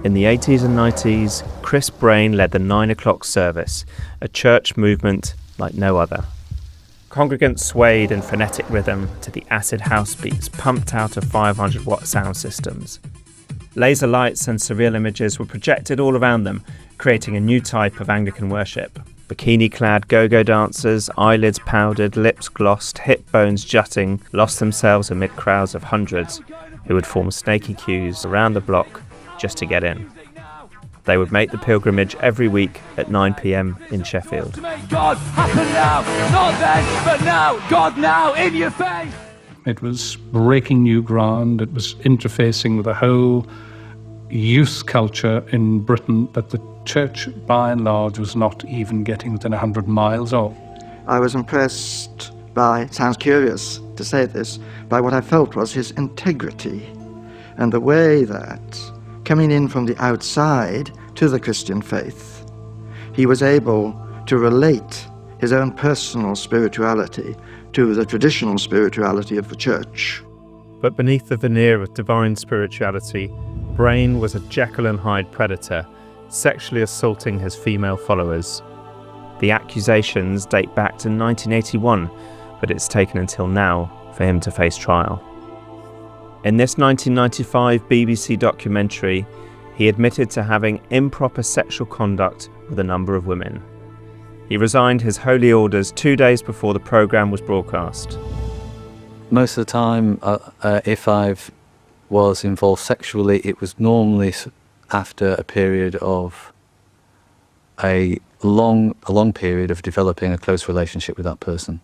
In the 80s and 90s, Chris Brain led the 9 o'clock service, a church movement like no other. Congregants swayed in frenetic rhythm to the acid house beats pumped out of 500-watt sound systems. Laser lights and surreal images were projected all around them, creating a new type of Anglican worship. Bikini-clad go-go dancers, eyelids powdered, lips glossed, hip bones jutting, lost themselves amid crowds of hundreds who would form snaky queues around the block just to get in. They would make the pilgrimage every week at 9 p.m. in Sheffield. God, happen now, not then, but now, God now, in your face. It was breaking new ground. It was interfacing with a whole youth culture in Britain that the church, by and large, was not even getting within 100 miles of. I was impressed by, sounds curious to say this, by what I felt was his integrity and the way that, coming in from the outside to the Christian faith, he was able to relate his own personal spirituality to the traditional spirituality of the church. But beneath the veneer of divine spirituality, Brain was a Jekyll and Hyde predator, sexually assaulting his female followers. The accusations date back to 1981, but it's taken until now for him to face trial. In this 1995 BBC documentary, he admitted to having improper sexual conduct with a number of women. He resigned his holy orders 2 days before the programme was broadcast. Most of the time, if I was involved sexually, it was normally after a period of a long period of developing a close relationship with that person,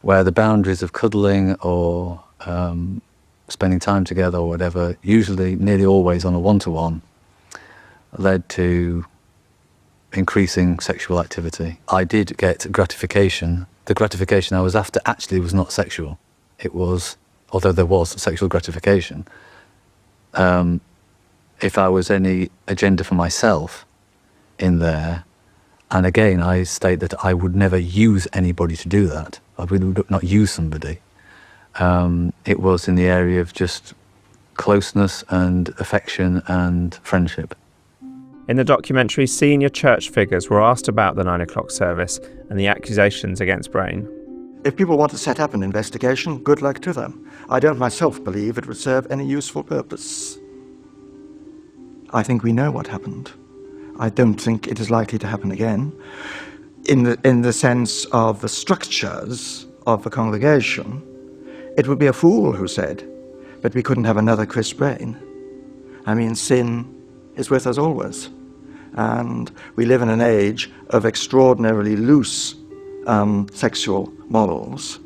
where the boundaries of cuddling or spending time together or whatever, usually nearly always on a one-to-one, led to increasing sexual activity. I did get gratification. The gratification I was after actually was not sexual. It was, although there was sexual gratification, if I was any agenda for myself in there, and again I state that I would never use anybody to do that. I would not use somebody. It was in the area of just closeness and affection and friendship. In the documentary, senior church figures were asked about the 9 o'clock service and the accusations against Brain. If people want to set up an investigation, good luck to them. I don't myself believe it would serve any useful purpose. I think we know what happened. I don't think it is likely to happen again. In the sense of the structures of the congregation, it would be a fool who said, but we couldn't have another Chris Brain. I mean, sin is with us always. And we live in an age of extraordinarily loose sexual morals.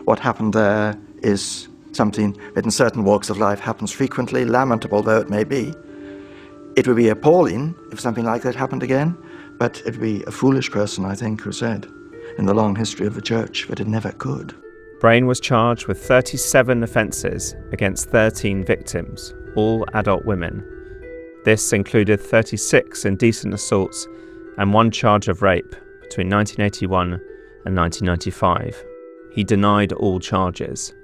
What happened there is something that in certain walks of life happens frequently, lamentable though it may be. It would be appalling if something like that happened again, but it would be a foolish person, I think, who said, in the long history of the church, that it never could. Brain was charged with 37 offences against 13 victims, all adult women. This included 36 indecent assaults and 1 charge of rape between 1981 and 1995. He denied all charges.